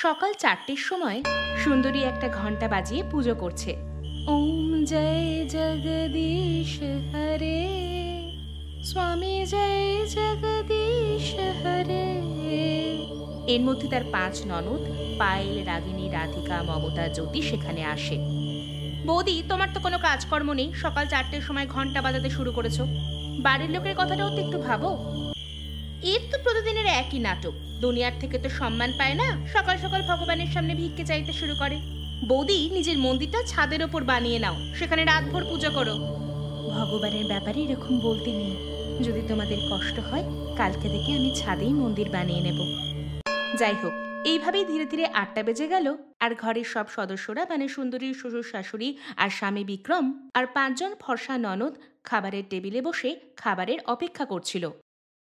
সকাল 4টের সময় সুন্দরী একটা ঘন্টা বাজিয়ে পুজো করছে। ওম জয় জগদীশ হরে, স্বামী জয় জগদীশ হরে। এর মধ্যে তার 5 ননদ পায়েল, রাগিনী, রাধিকা, মমতা, জ্যোতি সেখানে আসে। বৌদি, তোমার তো কোনো কাজকর্ম নেই, সকাল 4টের সময় ঘন্টা বাজাতে শুরু করেছো। বাড়ির লোকের কথাটাও তো একটু ভাবো। এর তো প্রতিদিনের একই নাটক। দুনিয়ার থেকে তো সম্মান পায় না, সকাল সকাল ভগবানের সামনে ভিক্ষে চাইতে শুরু করে। বৌদি, নিজের মন্দিরটা ছাদের ওপর বানিয়ে নাও, সেখানে রাতভর পুজো করো। ভগবানের ব্যাপারে এরকম বলতে নেই। যদি তোমাদের কষ্ট হয়, কালকে থেকে আমি ছাদেই মন্দির বানিয়ে নেব। যাই হোক, এইভাবেই ধীরে ধীরে 8টা বেজে গেল। আর ঘরের সব সদস্যরা মানে সুন্দরীর শ্বশুর শাশুড়ি আর স্বামী বিক্রম আর 5 জন ফর্সা ননদ খাবারের টেবিলে বসে খাবারের অপেক্ষা করছিল।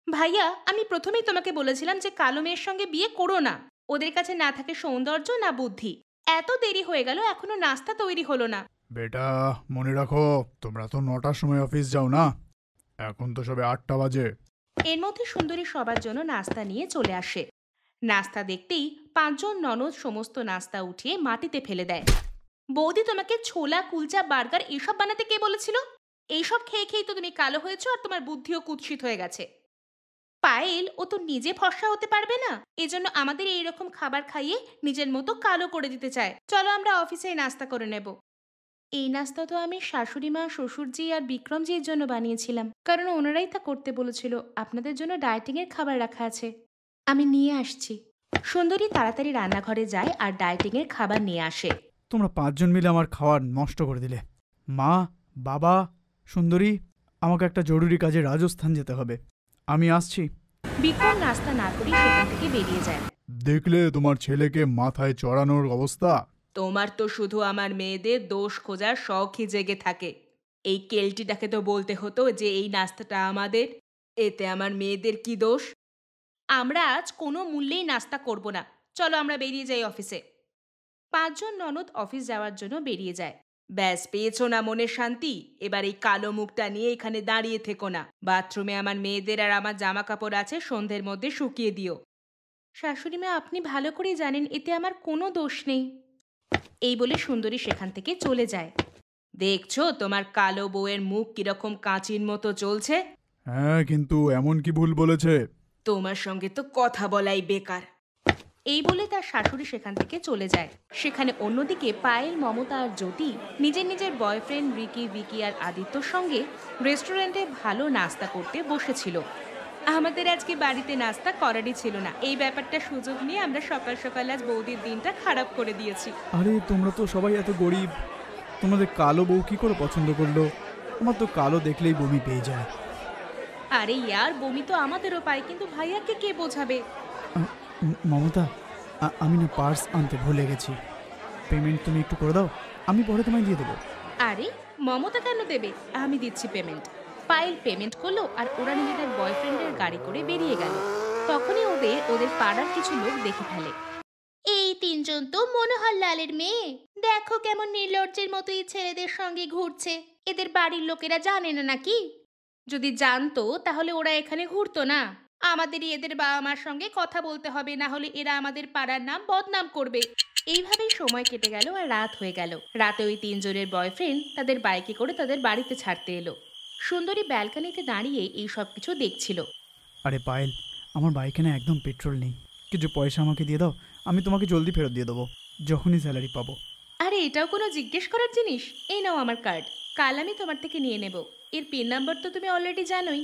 ভাইয়া, আমি প্রথমেই তোমাকে বলেছিলাম যে কালো মেয়ের সঙ্গে বিয়ে করো না। ওদের কাছে না থাকে সৌন্দর্য না বুদ্ধি। এত দেরি হয়ে গেল, এখনো নাস্তা তৈরি হলো না। বেটা, মনে রাখো তোমরা তো 9টার সময় অফিস যাও না, এখন তো সবে 8টা বাজে। এর মধ্যে সুন্দরী সবার জন্য নাস্তা নিয়ে চলে আসে। নাস্তা দেখতেই 5 জন ননদ সমস্ত নাস্তা উঠিয়ে মাটিতে ফেলে দেয়। বৌদি, তোমাকে ছোলা, কুলচা, বার্গার এসব বানাতে কে বলেছিল? এইসব খেয়ে খেয়েই তো তুমি কালো হয়েছো আর তোমার বুদ্ধিও কুৎসিত হয়ে গেছে। পায়েল, ও তো নিজে ফর্সা হতে পারবে না, এজন্য আমাদের এইরকম খাবার খাইয়ে নিজের মতো কালো করে দিতে চায়। চলো আমরা অফিসে নাস্তা করে নেব। এই নাস্তা তো আমি শাশুড়ি মা, শ্বশুরজি আর বিক্রমজির জন্য বানিয়েছিলাম, কারণ ওনারাই তা করতে বলেছিল। আপনাদের জন্য ডায়েটিং এর খাবার রাখা আছে, আমি নিয়ে আসছি। সুন্দরী তাড়াতাড়ি রান্নাঘরে যায় আর ডায়েটিং এর খাবার নিয়ে আসে। তোমরা 5 জন মিলে আমার খাবার নষ্ট করে দিলে। মা, বাবা, সুন্দরী, আমাকে একটা জরুরি কাজে রাজস্থান যেতে হবে, আমি আসছি। বিক্রম নাস্তা না করে সেখান থেকে বেরিয়ে যায়। দেখলে তোমার ছেলেকে মাথায় চড়ানোর অবস্থা। তোমার তো শুধু আমার মেয়েদের দোষ খোঁজার শখই জেগে থাকে। এই কেলটিটাকে তো বলতে হতো যে এই নাস্তাটা আমাদের, এতে আমার মেয়েদের কি দোষ? আমরা আজ কোনো মূল্যেই নাস্তা করব না। চলো আমরা বেরিয়ে যাই অফিসে। 5 জন ননদ অফিস যাওয়ার জন্য বেরিয়ে যায়। ব্যাস, পেয়েছো না মনের শান্তি? এবার এই কালো মুখটা নিয়ে এখানে দাঁড়িয়ে থেকো না। বাথরুমে আমার মেয়েদের আর আমার জামা কাপড় আছে, সন্ধ্যের মধ্যে শুকিয়ে দিও। শাশুড়ি মা, আপনি ভালো করেই জানেন এতে আমার কোনো দোষ নেই। এই বলে সুন্দরী সেখান থেকে চলে যায়। দেখছো তোমার কালো বউয়ের মুখ কিরকম কাঁচির মতো চলছে? হ্যাঁ, কিন্তু এমন কি ভুল বলেছে? তোমার সঙ্গে তো কথা বলাই বেকার। এই বলে তার শাশুড়ি সেখান থেকে চলে যায়। সেখানে অন্যদিকে পায়েল, মমতা আর জ্যোতি নিজের নিজের বয়ফ্রেন্ড রিকি, ভিকি আর আদিত্যর সঙ্গে রেস্টুরেন্টে ভালো নাস্তা করতে বসেছিল। আমাদের আজকে বাড়িতে নাস্তা করারই ছিল না, এই ব্যাপারটা সুযোগ নিয়ে আমরা সকাল সকাল আজ বৌদির দিনটা খারাপ করে দিয়েছি। আরে তোমরা তো সবাই এত গরিব, তোমাদের কালো বউ কি করে পছন্দ করলো? আমার তো কালো দেখলেই বমি পেয়ে যায়। আরে ইয়ার, বমি তো আমাদেরও পায়, কিন্তু ভাইয়াকে কে বোঝাবে? মমতা, আমি না পার্স আনতে ভুলে গেছি, পেমেন্ট তুমি একটু করে দাও, আমি পরে তোমায় দিয়ে দেবো। আরে মমতা কেন দেবে, আমি দিচ্ছি পেমেন্ট। পায়েল পেমেন্ট করলো আর ওরা নিজেদের বয়ফ্রেন্ডের গাড়ি করে বেরিয়ে গেল। তখনই ওদের পাড়ার কিছু লোক দেখে ফেলে। এই 3 জন তো মনোহর লালের মেয়ে। দেখো কেমন নির্লজ্জের মতো এই ছেলেদের সঙ্গে ঘুরছে। এদের বাড়ির লোকেরা জানে না নাকি? যদি জানতো তাহলে ওরা এখানে ঘুরতো না। আমাদেরই এদের বাবা মার সঙ্গে কথা বলতে হবে, না হলে এরা আমাদের পাড়ার নাম বদনাম করবে। এইভাবেই সময় কেটে গেল আর রাত হয়ে গেল। রাতে ওই 3 জনের বয়ফ্রেন্ড তাদের বাইকে করে তাদের বাড়িতে ছাড়তে এলো। সুন্দরী ব্যালকনিতে দাঁড়িয়ে এই সব কিছু দেখছিল। আরে পায়েল, আমার বাইকে না একদম পেট্রোল নেই, কিছু পয়সা আমাকে দিয়ে দাও, আমি তোমাকে জলদি ফেরত দিয়ে দেবো যখনই স্যালারি পাবো। আরে এটাও কোনো জিজ্ঞেস করার জিনিস? এই নাও আমার কার্ড, কাল আমি তোমার থেকে নিয়ে নেব। এর পিন নাম্বার তো তুমি অলরেডি জানোই।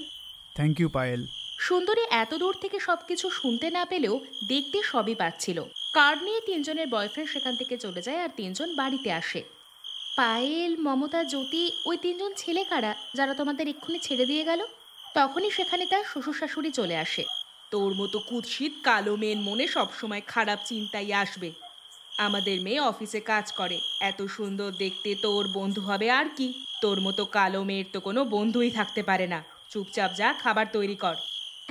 Thank you Payel. সুন্দরী এত দূর থেকে সবকিছু শুনতে না পেলেও দেখতে সবই পাচ্ছিল। কার্ড নিয়ে 3 জনের বয়ফ্রেন্ড সেখান থেকে চলে যায় আর 3 জন বাড়িতে আসে। পায়েল, মমতা, জ্যোতি, ওই 3 জন ছেলে কারা যারা তোমাদের এক্ষুনি ছেড়ে দিয়ে গেল? তখনই সেখানে তার শ্বশুর শাশুড়ি চলে আসে। তোর মতো কুৎসিত কালো মেয়ের মনে সবসময় খারাপ চিন্তাই আসবে। আমাদের মেয়ে অফিসে কাজ করে, এত সুন্দর দেখতে, তোর বন্ধু হবে আর কি? তোর মতো কালো মেয়ের তো কোনো বন্ধুই থাকতে পারে না। চুপচাপ যা, খাবার তৈরি কর।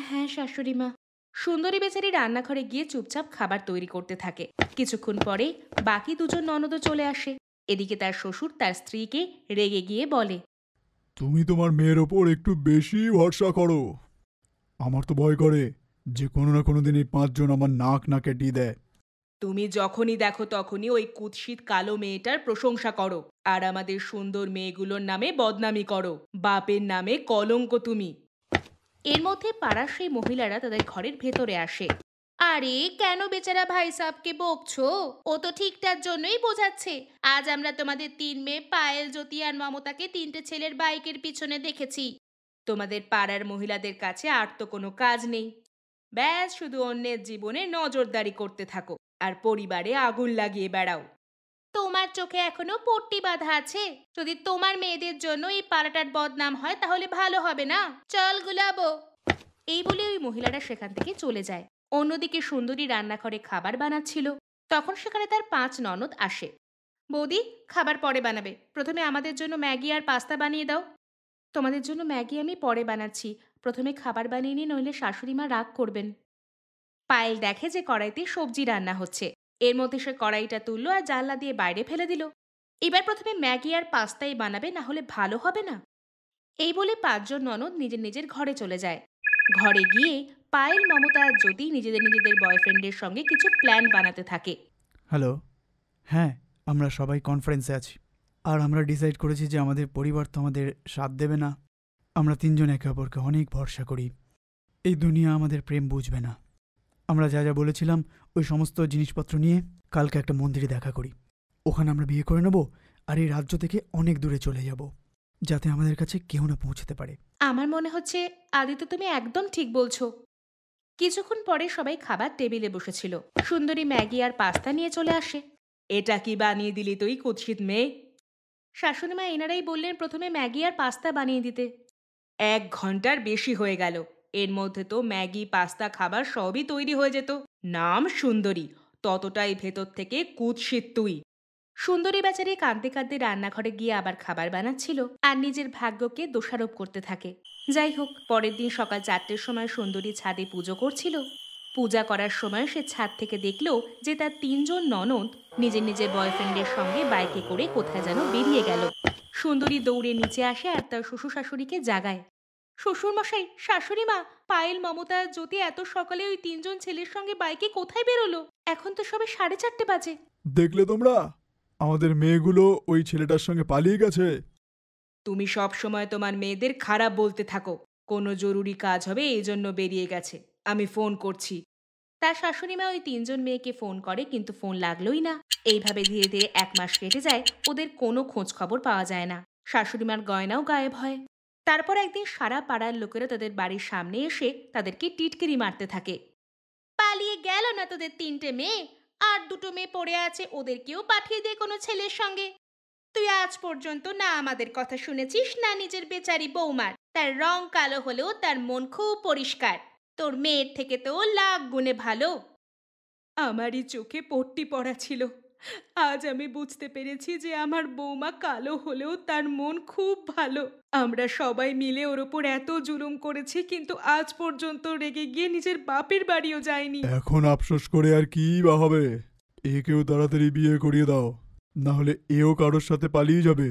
হ্যাঁ শাশুড়ি মা। সুন্দরী বেচারি রান্নাঘরে গিয়ে চুপচাপ খাবার তৈরি করতে থাকে। কিছুক্ষণ পরে বাকি 2 জন ননদও চলে আসে। এদিকে তার শ্বশুর তার স্ত্রীকে রেগে গিয়ে বলে, তুমি তোমার মেয়ের ওপর একটু বেশি ভরসা করো। আমার তো ভয় করে যে কোনো না কোনো দিন এই 5 জন আমার নাক না কেটিয়ে দেয়। তুমি যখনই দেখো তখনই ওই কুৎসিত কালো মেয়েটার প্রশংসা করো আর আমাদের সুন্দর মেয়েগুলোর নামে বদনামি করো। বাপের নামে কলঙ্ক তুমি। এর মধ্যে পাড়ার সেই মহিলারা তাদের ঘরের ভেতরে আসে। আরে কেন বেচারা ভাই সাহেবকে বকছো? ও তো ঠিকঠাক জন্যই বোঝাচ্ছে। আজ আমরা তোমাদের 3 মেয়ে পায়েল, জ্যোতি আর মমতাকে 3টে ছেলের বাইকের পিছনে দেখেছি। তোমাদের পাড়ার মহিলাদের কাছে আর তো কোনো কাজ নেই। ব্যাস শুধু অন্যের জীবনে নজরদারি করতে থাকো আর পরিবারে আগুন লাগিয়ে বেড়াও। তোমার চোখে এখনো পট্টি বাঁধা আছে। যদি তোমার মেয়েদের জন্য এই পাড়াটার বদনাম হয় তাহলে ভালো হবে না। চল গুলাবো। এই বলে ওই মহিলাটা সেখান থেকে চলে যায়। অন্যদিকে সুন্দরী রান্নাঘরে খাবার বানাচ্ছিল। তখন সেখানে তার 5 ননদ আসে। বৌদি, খাবার পরে বানাবে, প্রথমে আমাদের জন্য ম্যাগি আর পাস্তা বানিয়ে দাও। তোমাদের জন্য ম্যাগি আমি পরে বানাচ্ছি, প্রথমে খাবার বানিয়ে নিই, নইলে শাশুড়ি মা রাগ করবেন। পায়েল দেখে যে কড়াইতে সবজি রান্না হচ্ছে। এর মধ্যে সে কড়াইটা তুললো আর জানলা দিয়ে বাইরে ফেলে দিল। এবার প্রথমে ম্যাগি আর পাস্তাই বানাবে, না হলে ভালো হবে না। এই বলে 5 জন ননদ নিজের নিজের ঘরে চলে যায়। ঘরে গিয়ে পায়েল, মমতা আর জ্যোতি নিজেদের নিজেদের বয়ফ্রেন্ডের সঙ্গে কিছু প্ল্যান বানাতে থাকে। হ্যালো। হ্যাঁ, আমরা সবাই কনফারেন্সে আছি। আর আমরা ডিসাইড করেছি যে আমাদের পরিবার তো আমাদের সাথ দেবে না। আমরা 3 জন একে অপরকে অনেক ভরসা করি। এই দুনিয়া আমাদের প্রেম বুঝবে না। আমরা যা যা বলেছিলাম ওই সমস্ত জিনিসপত্র নিয়ে কালকে একটা মন্দিরে দেখা করি। ওখানে আমরা বিয়ে করে নেব আর এই রাজ্য থেকে অনেক দূরে চলে যাব, যাতে আমাদের কাছে কেউ না পৌঁছতে পারে। আমার মনে হচ্ছে আদিত্য, তুমি একদম ঠিক বলছো। কিছুক্ষণ পরে সবাই খাবার টেবিলে বসেছিল। সুন্দরী ম্যাগি আর পাস্তা নিয়ে চলে আসে। এটা কি বানিয়ে দিলি তুই, কুৎসিত মেয়ে? শাশুড়ি মা এনারাই বললেন প্রথমে ম্যাগি আর পাস্তা বানিয়ে দিতে। 1 ঘন্টার বেশি হয়ে গেল, এর মধ্যে তো ম্যাগি, পাস্তা, খাবার সবই তৈরি হয়ে যেত। নাম সুন্দরী, ততটাই ভেতর থেকে কুৎসিত তুই। সুন্দরী বেচারি কাঁদতে কাঁদতে রান্নাঘরে গিয়ে আবার খাবার বানাচ্ছিল আর নিজের ভাগ্যকে দোষারোপ করতে থাকে। যাই হোক, পরের দিন সকাল 4টের সময় সুন্দরী ছাদে পুজো করছিল। পূজা করার সময় সে ছাদ থেকে দেখল যে তার 3 জন ননদ নিজের নিজের বয়ফ্রেন্ডের সঙ্গে বাইকে করে কোথায় যেন বেরিয়ে গেল। সুন্দরী দৌড়ে নিচে আসে আর তার শ্বশুর শাশুড়িকে জাগায়। শ্বশুরমশাই, শাশুড়ি মা, পায়েল, মমতা আর জ্যোতি এত সকালে ওই 3 জন ছেলের সঙ্গে বাইকে কোথায় বেরোলো? এখন তো সবে 4:30 বাজে। দেখলে তোমরা, আমাদের মেয়েগুলো ওই ছেলেটার সঙ্গে পালিয়ে গেছে। তুমি সব সময় তোমার মেয়েদের খারাপ বলতে থাকো। কোনো জরুরি কাজ হবে এই জন্য বেরিয়ে গেছে, আমি ফোন করছি। তার শাশুড়িমা ওই 3 জন মেয়েকে ফোন করে, কিন্তু ফোন লাগলোই না। এইভাবে ধীরে ধীরে 1 মাস কেটে যায়। ওদের কোনো খোঁজ খবর পাওয়া যায় না। শাশুড়িমার গয়নাও গায়েব হয়। তারপর একদিন সারা পাড়ার লোকেরা তাদের বাড়ির সামনে এসে তাদেরকে টিটকিরি মারতে থাকে। পালিয়ে গেল না তোদের 3টে মেয়ে? আর 2টো মেয়ে পড়ে আছে, ওদেরকেও পাঠিয়ে দে কোনো ছেলের সঙ্গে। তুই আজ পর্যন্ত না আমাদের কথা শুনেছিস, না নিজের বেচারি বৌমার। তার রং কালো হলেও তার মন খুব পরিষ্কার। তোর মেয়ের থেকে তো লাখ গুণে ভালো। আমারই চোখে পট্টি পড়া ছিল। আজ আমি বুঝতে পেরেছি যে আমার বৌমা কালো হলেও তার মন খুব ভালো। আমরা সবাই মিলে ওর ওপর এত জুলুম করেছি, কিন্তু আজ পর্যন্ত রেগে গিয়ে নিজের বাপের বাড়িও যায়নি। এখন আফসোস করে আর কি বা হবে? একেও তাড়াতাড়ি বিয়ে করিয়ে দাও, না হলে এও কারোর সাথে পালিয়ে যাবে।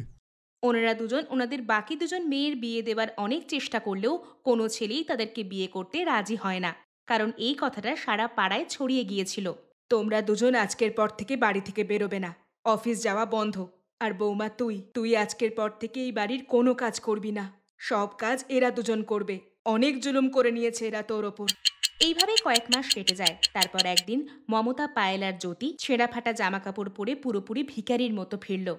ওনারা দুজন ওনাদের বাকি 2 জন মেয়ের বিয়ে দেওয়ার অনেক চেষ্টা করলেও কোনো ছেলেই তাদেরকে বিয়ে করতে রাজি হয় না, কারণ এই কথাটা সারা পাড়ায় ছড়িয়ে গিয়েছিল। তোমরা 2 জন আজকের পর থেকে বাড়ি থেকে বেরোবে না, অফিস যাওয়া বন্ধ। আর বৌমা, তুই আজকের পর থেকে এই বাড়ির কোনো কাজ করবি না। সব কাজ এরা 2 জন করবে। অনেক জুলুম করে নিয়েছে এরা তোর ওপর। এইভাবেই কয়েক মাস কেটে যায়। তারপর একদিন মমতা, পায়েল আর জ্যোতি ছেঁড়া ফাটা জামা কাপড় পরে পুরোপুরি ভিখারির মতো ফিরল।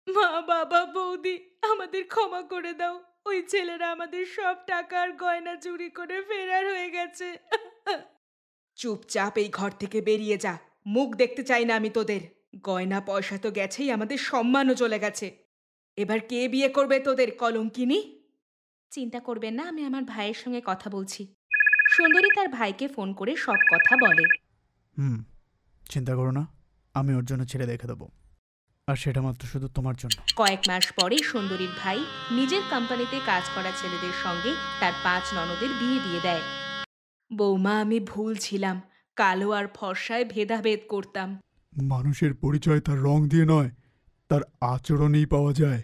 মা, বাবা, বৌদি, আমাদের ক্ষমা করে দাও। ওই ছেলেরা আমাদের সব টাকা আর গয়না চুরি করে ফেরার হয়ে গেছে। চুপচাপ এই ঘর থেকে বেরিয়ে যা, মুখ দেখতে চাই না আমি তোদের। গয়না পয়সা তো গেছেই, আমাদের সম্মানও চলে গেছে। এবার কে বিয়ে করবে তোদের কলঙ্কিনী? চিন্তা করবেন না, আমি আমার ভাইয়ের সঙ্গে কথা বলছি। সুন্দরী তার ভাইকে ফোন করে সব কথা বলে। চিন্তা করো না, আমি ওর জন্য ছেলে দেখে দেবো, আর সেটা মাত্র শুধু তোমার জন্য। কয়েক মাস পরে সুন্দরীর ভাই নিজের কোম্পানিতে কাজ করা ছেলেদের সঙ্গে তার 5 ননদের বিয়ে দিয়ে দেয়। বৌমা, আমি ভুল ছিলাম। কালো আর ফর্সায় ভেদাভেদ করতাম। মানুষের পরিচয় তার রং দিয়ে নয়, তার আচরণেই পাওয়া যায়।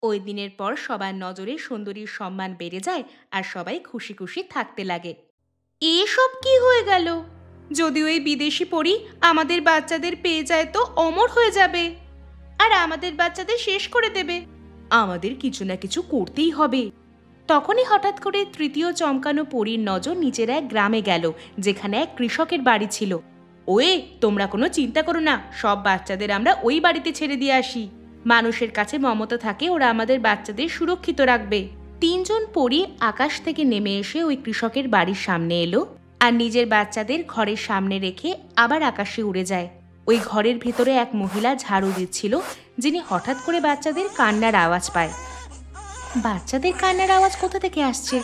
ওই দিনের পর সবার নজরে সুন্দরীর সম্মান বেড়ে যায় আর সবাই খুশি খুশি থাকতে লাগে। এসব কি হয়ে গেল? যদিও এই বিদেশি পরী আমাদের বাচ্চাদের পেয়ে যায় তো অমর হয়ে যাবে আর আমাদের বাচ্চাদের শেষ করে দেবে। আমাদের কিছু না কিছু করতেই হবে। তখনই হঠাৎ করে তৃতীয় চমকানো পরীর নজর নিজের এক গ্রামে গেল, যেখানে এক কৃষকের বাড়ি ছিল। ওয়ে, তোমরা কোনো চিন্তা করো না, সব বাচ্চাদের আমরা ওই বাড়িতে ছেড়ে দিয়ে আসি। মানুষের কাছে মমতা থাকে, ওরা আমাদের বাচ্চাদের সুরক্ষিত রাখবে। তিনজন পরী আকাশ থেকে নেমে এসে ওই কৃষকের বাড়ির সামনে এলো আর নিজের বাচ্চাদের ঘরের সামনে রেখে আবার আকাশে উড়ে যায়। ওই ঘরের ভেতরে এক মহিলা ঝাড়ু দিচ্ছিল, যিনি হঠাৎ করে বাচ্চাদের কান্নার আওয়াজ পায়। বাচ্চাদের কান্নার আওয়াজ কোথা থেকে আসছে?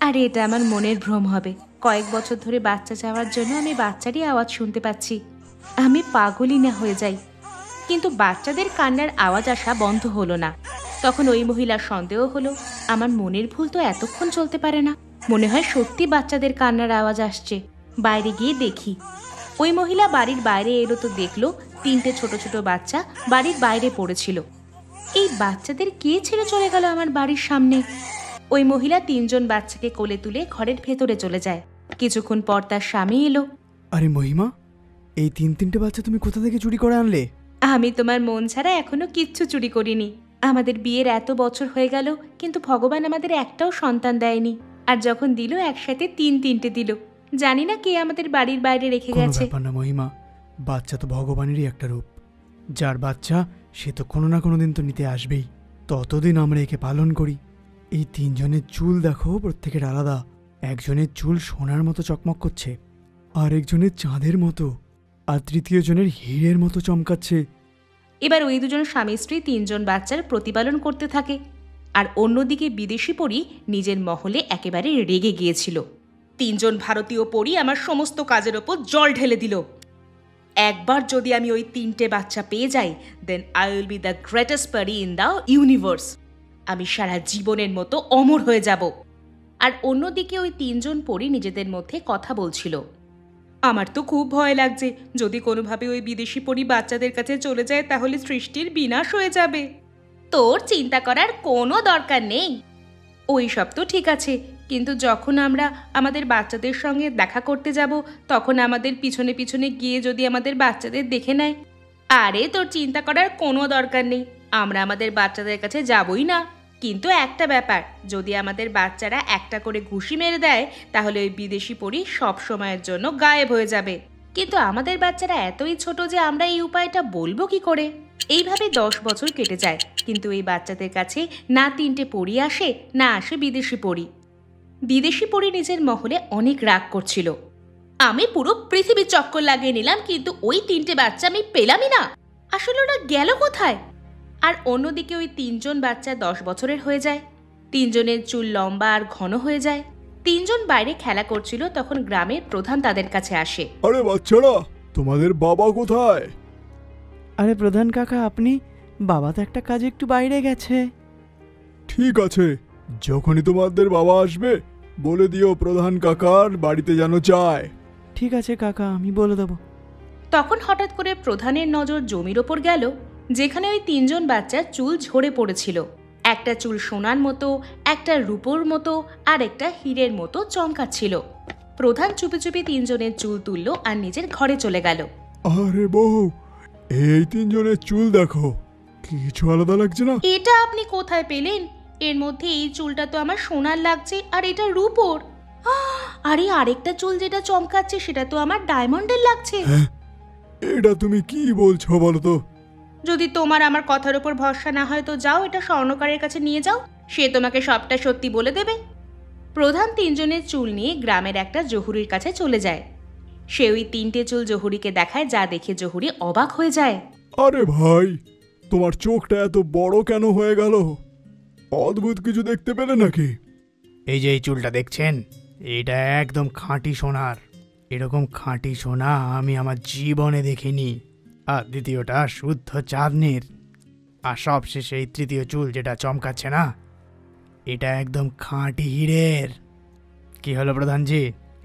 আরে এটা আমার মনের ভ্রম হবে। কয়েক বছর ধরে বাচ্চা চাওয়ার জন্য আমি বাচ্চারই আওয়াজ শুনতে পাচ্ছি। আমি পাগলই না হয়ে যাই। কিন্তু বাচ্চাদের কান্নার আওয়াজ আসা বন্ধ হলো না। তখন ওই মহিলার সন্দেহ হলো, আমার মনের ভুল তো এতক্ষণ চলতে পারে না, মনে হয় সত্যি বাচ্চাদের কান্নার আওয়াজ আসছে। বাইরে গিয়ে দেখি। ওই মহিলা বাড়ির বাইরে এলো তো দেখলো তিনটে ছোট ছোট বাচ্চা বাড়ির বাইরে পড়েছিল। এই বাচ্চাদের কে ছেড়ে চলে গেল আমার বাড়ির সামনে? ওই মহিলা তিনজন বাচ্চাকে কোলে তুলে ঘরের ভেতরে চলে যায়। কিছুক্ষণ পর তার স্বামী এলো। আরে মহিমা, এই তিনটে বাচ্চা তুমি কোথা থেকে চুরি করে আনলে? আমি তোমার মন ছাড়া এখনো কিচ্ছু চুরি করিনি। আমাদের বিয়ের এত বছর হয়ে গেল, কিন্তু ভগবান আমাদের একটাও সন্তান দেয়নি। আর যখন দিল একসাথে তিনটে দিল। জানি না কে আমাদের বাড়ির বাইরে রেখে কোনো গেছে। ব্যাপার না মহিমা, বাচ্চা তো ভগবানেরই একটা রূপ। যার বাচ্চা সে তো কোনো না কোনো দিন তো নিতে আসবেই। ততদিন আমরা একে পালন করি। এই তিনজনের চুল দেখো, প্রত্যেকের আলাদা। একজনের চুল সোনার মতো চকমক করছে, আর একজনের চাঁদের মতো, আর তৃতীয় জনের হীরের মতো চমকাচ্ছে। এবার ওই দুজন স্বামী স্ত্রী তিনজন বাচ্চার প্রতিপালন করতে থাকে। আর অন্যদিকে বিদেশি পরী নিজের মহলে একেবারে রেগে গিয়েছিল। তিনজন ভারতীয় পরী আমার সমস্ত কাজের ওপর জল ঢেলে দিল। একবার যদি আমি ওই তিনটে বাচ্চা পেয়ে যাই, then I will be the greatest পরী ইন দ্য ইউনিভার্স। আমি সারা জীবনের মতো অমর হয়ে যাব। আর অন্যদিকে ওই তিনজন পরী নিজেদের মধ্যে কথা বলছিল। আমার তো খুব ভয় লাগছে, যদি কোনোভাবে ওই বিদেশি পরী বাচ্চাদের কাছে চলে যায় তাহলে সৃষ্টির বিনাশ হয়ে যাবে। তোর চিন্তা করার কোনো দরকার নেই। ওই সব তো ঠিক আছে, কিন্তু যখন আমরা আমাদের বাচ্চাদের সঙ্গে দেখা করতে যাব, তখন আমাদের পিছনে পিছনে গিয়ে যদি আমাদের বাচ্চাদের দেখে নেয়। আরে তোর চিন্তা করার কোনো দরকার নেই, আমরা আমাদের বাচ্চাদের কাছে যাবই না। কিন্তু একটা ব্যাপার, যদি আমাদের বাচ্চারা একটা করে ঘুষি মেরে দেয়, তাহলে ওই বিদেশি পরী সব সময়ের জন্য গায়েব হয়ে যাবে। কিন্তু আমাদের বাচ্চারা এতই ছোট যে আমরা এই উপায়টা বলবো কি করে? এইভাবে 10 বছর কেটে যায়, কিন্তু এই বাচ্চাদের কাছে না তিনটে পরী আসে, না আসে বিদেশি পরী। বিদেশি পরী নিজের মহলে অনেক রাগ করছিল। আমি পুরো পৃথিবীর চক্কর লাগিয়ে নিলাম, কিন্তু ওই তিনটে বাচ্চা আমি পেলামই না। আসলে ওরা গেল কোথায়? আর অন্যদিকে ওই তিনজন বাচ্চা 10 বছরের হয়ে যায়। তিনজনের চুল লম্বা আর ঘন হয়ে যায়। তিনজন বাইরে খেলা করছিল, তখন গ্রামের প্রধান তাদের কাছে আসে। আরে বাচ্চারা, তোমাদের বাবা কোথায়? আরে প্রধান কাকা, আপনি? বাবা তো একটা কাজে একটু বাইরে গেছে। ঠিক আছে, যখনই তোমাদের বাবা আসবে বলে দিও প্রধান কাকার বাড়িতে যেন যায়। ঠিক আছে কাকা, আমি বলে দেবো। তখন হঠাৎ করে প্রধানের নজর জমির ওপর গেল, যেখানে ওই তিনজন বাচ্চার চুল ঝরে পড়েছিল। একটা চুল সোনার মতো, একটা রূপোর মতো, আর একটা হীরের মতো চমকাচ্ছিল। প্রধান চুপি চুপি তিনজনের চুল তুলল আর নিজের ঘরে চলে গেল। আরে বউ, এই তিনজনের চুল দেখো, কিছু আলাদা লাগছে না? এটা আপনি কোথায় পেলেন? এর মধ্যে এই চুলটা তো আমার সোনার লাগছে, আর এটা রূপোর। আরে আরেকটা চুল যেটা চমকাচ্ছে সেটা তো আমার ডায়মন্ডের লাগছে। হ্যাঁ, এটা তুমি কি বলছো বলো তো? যদি তোমার আমার কথার উপর ভরসা না হয় তো যাও, এটা স্বর্ণকারের কাছে নিয়ে যাও, সে তোমাকে সবটা সত্যি বলে দেবে। প্রধান তিনজনের চুল নিয়ে গ্রামের একটা জহুরির কাছে চলে যায়। সে ওই তিনটে চুল জহুরিকে দেখায়, যা দেখে জহুরি অবাক হয়ে যায়। আরে ভাই, তোমার চোখটা এত বড় কেন হয়ে গেল? অদ্ভুত কিছু দেখতে পেলে নাকি? এই যে এই চুলটা দেখছেন, এটা একদম খাঁটি সোনার। এরকম খাঁটি সোনা আমি আমার জীবনে দেখিনি। আর দ্বিতীয়টা শুদ্ধ চাঁদনির। আর সবশেষে এই তৃতীয় চুল যেটা চমকাচ্ছে না, এটা একদম খাঁটি হীরের। কি হলো প্রধানজি,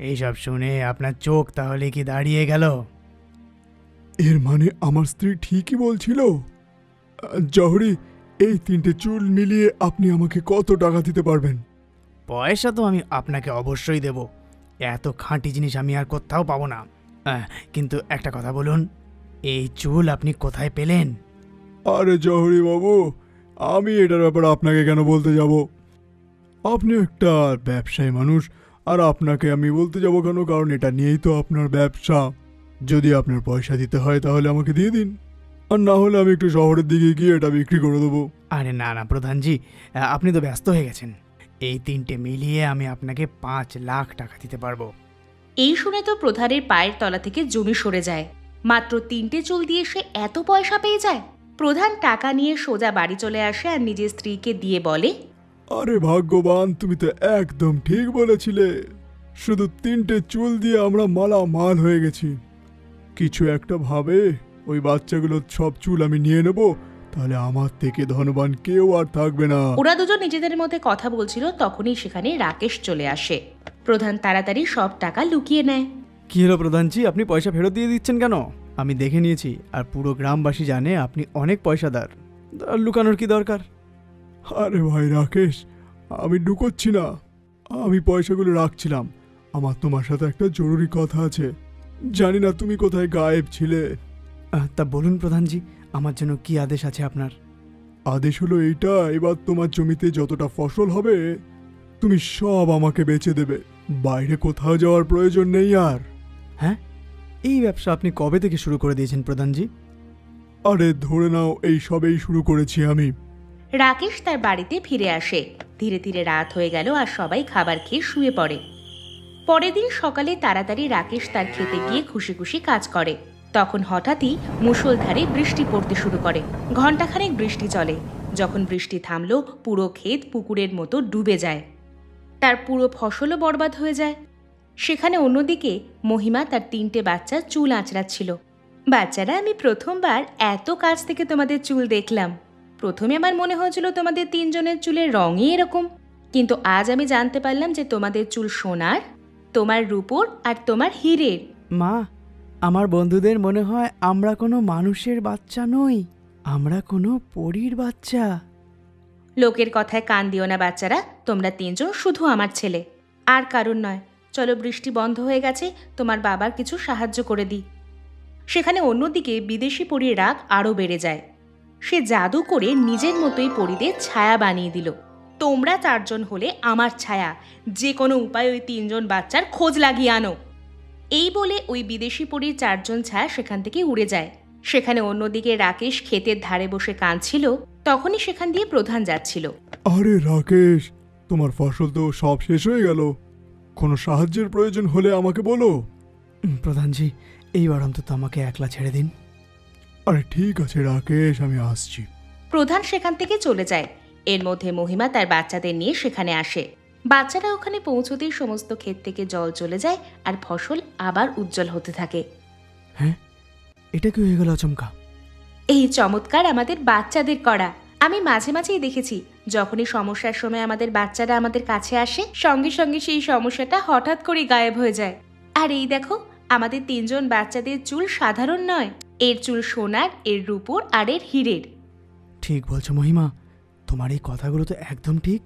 এইসব শুনে আপনার চোখ তাহলে কি দাঁড়িয়ে গেল? এর মানে আমার স্ত্রী ঠিকই বলছিল। জহরি, এই তিনটে চুল মিলিয়ে আপনি আমাকে কত টাকা দিতে পারবেন? পয়সা তো আমি আপনাকে অবশ্যই দেব, এত খাঁটি জিনিস আমি আর কোথাও পাবো না। কিন্তু একটা কথা বলুন, এই চুল আপনি কোথায় পেলেন? আরে জহরি বাবু, আমি এটার ব্যাপারে আপনাকে কেন বলতে যাব? আপনি একটা ব্যবসায়ী মানুষ, আর আপনাকে আমি বলতে যাব কেন? কারণ এটা নিয়েই তো আপনার ব্যবসা। যদি আপনার পয়সা দিতে হয় তাহলে আমাকে দিয়ে দিন, আর না হলে আমি একটু শহরের দিকে গিয়ে এটা বিক্রি করে দেবো। আরে না না প্রধানজি, আপনি তো ব্যস্ত হয়ে গেছেন। এই 3টে মিলিয়ে আমি আপনাকে 5 লাখ টাকা দিতে পারবো। এই শুনে তো প্রধানের পায়ের তলা থেকে জমি সরে যায়। মাত্র 3টে চুল দিয়ে সে এত পয়সা পেয়ে যায়। প্রধান টাকা নিয়ে সোজা বাড়ি চলে আসে আর নিজের স্ত্রীকে দিয়ে বলে, আরে ভাগ্যবান, তুমি তো একদম ঠিক বলেছিলে। শুধু 3টে চুল দিয়ে আমরা মালামাল হয়ে গেছি। কিছু একটা ভাবে ওই বাচ্চাগুলোর সব চুল আমি নিয়ে নেব, তাহলে আমার থেকে ধনবান কেউ আর থাকবে না। ওরা দুজন নিজেদের মধ্যে কথা বলছিল, তখনই সেখানে রাকেশ চলে আসে। প্রধান তাড়াতাড়ি সব টাকা লুকিয়ে নেয়। কি হলো প্রধানজি, আপনি পয়সা ফেরত দিয়ে দিচ্ছেন কেন? আমি দেখে নিয়েছি, আর পুরো গ্রামবাসী জানে আপনি অনেক পয়সাদার। লুকানোর কি দরকার? আরে ভাই রাকেশ, আমি ঢুকোচ্ছি না, আমি পয়সাগুলো রাখছিলাম। আমার তোমার সাথে একটা জরুরি কথা আছে। জানি না তুমি কোথায় গায়েব ছিলে। তা বলুন প্রধানজি, আমার জন্য কি আদেশ আছে আপনার? আদেশ হলো এইটা, এবার তোমার জমিতে যতটা ফসল হবে তুমি সব আমাকে বেচে দেবে। বাইরে কোথাও যাওয়ার প্রয়োজন নেই আর। হ্যাঁ, এই ব্যবসা আপনি কবে থেকে শুরু করে দিয়েছেন প্রধানজি? আরে ধরে নাও এই সবেই শুরু করেছি আমি। রাকেশ তার বাড়িতে ফিরে আসে। ধীরে ধীরে রাত হয়ে গেল আর সবাই খাবার খেয়ে শুয়ে পড়ে। পরের দিন সকালে তাড়াতাড়ি রাকেশ তার খেতে গিয়ে খুশি খুশি কাজ করে। তখন হঠাৎই মুষলধারে বৃষ্টি পড়তে শুরু করে। ঘণ্টাখানেক বৃষ্টি চলে। যখন বৃষ্টি থামলো, পুরো ক্ষেত পুকুরের মতো ডুবে যায়। তার পুরো ফসলও বরবাদ হয়ে যায়। সেখানে অন্যদিকে মহিমা তার 3টে বাচ্চার চুল আঁচড়াচ্ছিল। বাচ্চারা, আমি প্রথমবার এত কাছ থেকে তোমাদের চুল দেখলাম। প্রথমে আমার মনে হয়েছিল তোমাদের 3 জনের চুলের রঙই এরকম, কিন্তু আজ আমি জানতে পারলাম যে তোমাদের চুল সোনার, তোমার রূপোর আর তোমার হীরের। মা, আমার বন্ধুদের মনে হয় আমরা কোনো মানুষের বাচ্চা নই, আমরা কোনো পরীর বাচ্চা। লোকের কথায় কান দিও না বাচ্চারা, তোমরা 3 জন শুধু আমার ছেলে, আর কারণ নয়। চলো, বৃষ্টি বন্ধ হয়ে গেছে, তোমার বাবার কিছু সাহায্য করে দিই। সেখানে অন্যদিকে বিদেশি পরীর রাগ আরও বেড়ে যায়। সে জাদু করে নিজের মতোই পরীদের ছায়া বানিয়ে দিল। তোমরা 4 জন হলে আমার ছায়া, যে কোনো উপায়ে ওই 3 জন বাচ্চার খোঁজ লাগিয়ে আনো। এই বলে ওই বিদেশি পরীর 4 জন ছায়া সেখান থেকে উড়ে যায়। সেখানে অন্যদিকে রাকেশ ক্ষেতের ধারে বসে কাঁদছিল। তখনই সেখান দিয়ে প্রধান যাচ্ছিল। আরে রাকেশ, তোমার ফসল তো সব শেষ হয়ে গেল। কোনো সাহায্যের প্রয়োজন হলে আমাকে বলো। প্রধানজি, এইবার অন্তত আমাকে একলা ছেড়ে দিন। আরে ঠিক আছে রাকেশ, আমি আসছি। প্রধান সেখান থেকে চলে যায়। এর মধ্যে মহিমা তার বাচ্চাদের নিয়ে সেখানে আসে। বাচ্চারা ওখানে পৌঁছতেই সমস্ত ক্ষেত থেকে জল চলে যায় আর ফসল আবার উজ্জ্বল হতে থাকে। হ্যাঁ, এটা কি হয়ে গেল আচমকা? এই চমৎকার আমাদের বাচ্চাদের করা। আমি মাঝে মাঝেই দেখেছি, যখনই সমস্যার সময় আমাদের বাচ্চারা আমাদের কাছে আসে, সঙ্গে সঙ্গে সেই সমস্যাটা হঠাৎ করে গায়েব হয়ে যায়। আর এই দেখো, আমাদের 3 জন বাচ্চাদের চুল সাধারণ নয়, এর চুল সোনার, এর রূপোর আর এর হীরের। ঠিক বলছো মহিমা, তোমার এই কথাগুলো তো একদম ঠিক।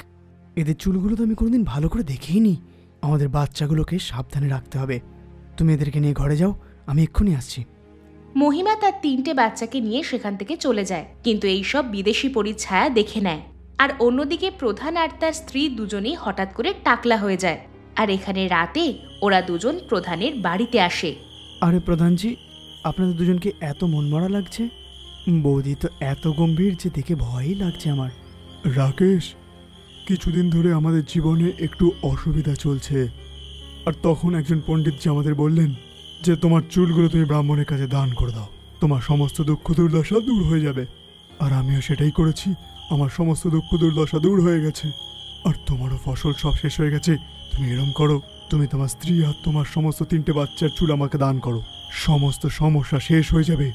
এদের চুলগুলো তো আমি কোনোদিন ভালো করে দেখিনি। আমাদের বাচ্চাগুলোকে সাবধানে রাখতে হবে। তুমি এদেরকে নিয়ে ঘরে যাও, আমি এক্ষুনি আসছি। মহিমা তার 3টে বাচ্চাকে নিয়ে সেখান থেকে চলে যায়, কিন্তু এইসব বিদেশি পরীর ছায়া দেখে নেয়। আর অন্যদিকে প্রধান আর তার স্ত্রী দুজনেই হঠাৎ করে টাকলা হয়ে যায়। আর এখানে রাতে ওরা দুজন প্রধানের বাড়িতে আসে। আরে প্রধানজি, আপনাদের দুজনকে এত মনমরা লাগছে। বৌদি তো এত গম্ভীর যে দেখে ভয়ই লাগছে আমার। রাকেশ, কিছুদিন ধরে আমাদের জীবনে একটু অসুবিধা চলছে। আর তখন একজন পণ্ডিতজি আমাদের বললেন যে তোমার চুলগুলো তুমি ব্রাহ্মণের কাছে দান করে দাও, তোমার সমস্ত দুঃখ দুর্দশা দূর হয়ে যাবে। আর আমিও সেটাই করেছি, আমার সমস্ত দুঃখ দুর্দশা দূর হয়ে গেছে। আর তোমারও ফসল সব শেষ হয়ে গেছে। তুমি এরম করো, তুমি তোমার স্ত্রী আর তোমার সমস্ত 3টে বাচ্চার চুল আমাকে দান করো, সমস্ত সমস্যা শেষ হয়ে যাবে।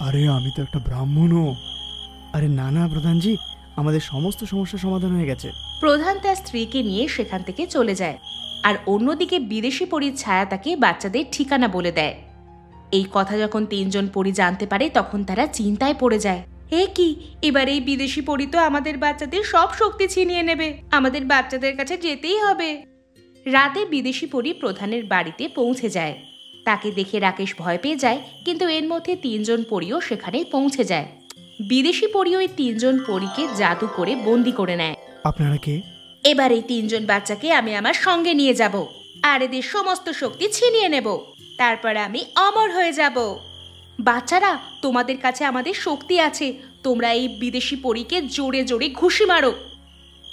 আরে আমি তো একটা ব্রাহ্মণও। আরে না না প্রধানজি, আমাদের সমস্ত সমস্যার সমাধান হয়ে গেছে। প্রধান তার স্ত্রীকে নিয়ে সেখান থেকে চলে যায়। আর অন্যদিকে বিদেশি পরীর ছায়া তাকে বাচ্চাদের ঠিকানা বলে দেয়। এই কথা যখন 3 জন পরী জানতে পারে, তখন তারা চিন্তায় পড়ে যায়। এ কি, এবার এই বিদেশি পরী তো আমাদের বাচ্চাদের সব শক্তি ছিনিয়ে নেবে, আমাদের বাচ্চাদের কাছে যেতেই হবে। রাতে বিদেশি পরী প্রধানের বাড়িতে পৌঁছে যায়। তাকে দেখে রাকেশ ভয় পেয়ে যায়, কিন্তু এর মধ্যে 3 জন পরীও সেখানে পৌঁছে যায়। বিদেশি পরী ওই 3 জন পরীকে জাদু করে বন্দি করে নেয়। আপনারা কে? এবার এই 3 জন বাচ্চাকে আমি আমার সঙ্গে নিয়ে যাব আর এদের সমস্ত শক্তি ছিনিয়ে নেব। তারপর আমি অমর হয়ে যাব। বাচ্চারা, তোমাদের কাছে আমাদের শক্তি আছে, তোমরা এই বিদেশি পরীকে জোরে জোরে ঘুষি মারো।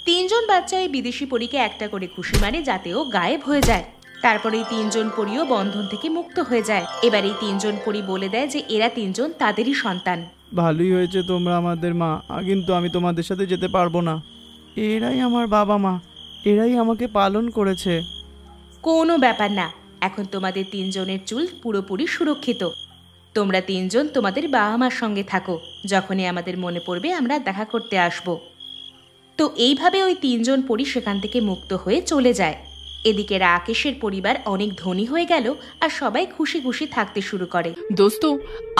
3 জন বাচ্চা এই বিদেশি পরীকে একটা করে ঘুষি মারে যাতে ও গায়েব হয়ে যায়। তারপরে এই 3 জন পরীও বন্ধন থেকে মুক্ত হয়ে যায়। এবার এই 3 জন পরী বলে দেয় যে এরা 3 জন তাদেরই সন্তান। ভালোই হয়েছে তোমরা আমাদের মা, কিন্তু আমি তোমাদের সাথে যেতে পারবো না। এরাই আমার বাবা মা, এরাই আমাকে পালন করেছে। কোনো ব্যাপার না, এখন তোমাদের 3 জনের চুল পুরোপুরি সুরক্ষিত। তোমরা 3 জন তোমাদের বাবা মার সঙ্গে থাকো, যখনই আমাদের মনে পড়বে আমরা দেখা করতে আসব। তো এইভাবে ওই 3 জন পরী সেখান থেকে মুক্ত হয়ে চলে যায়। এদিকে রাকেশের পরিবার অনেক ধনী হয়ে গেল আর সবাই খুশি খুশি থাকতে শুরু করে। दोस्तों,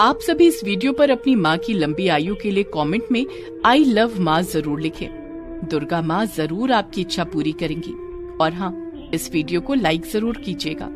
आप सभी इस वीडियो पर अपनी माँ की लंबी आयु के लिए कमेंट में आई लव माँ जरूर लिखें। दुर्गा माँ जरूर आपकी इच्छा पूरी करेंगी। और हाँ, इस वीडियो को लाइक जरूर कीजिएगा।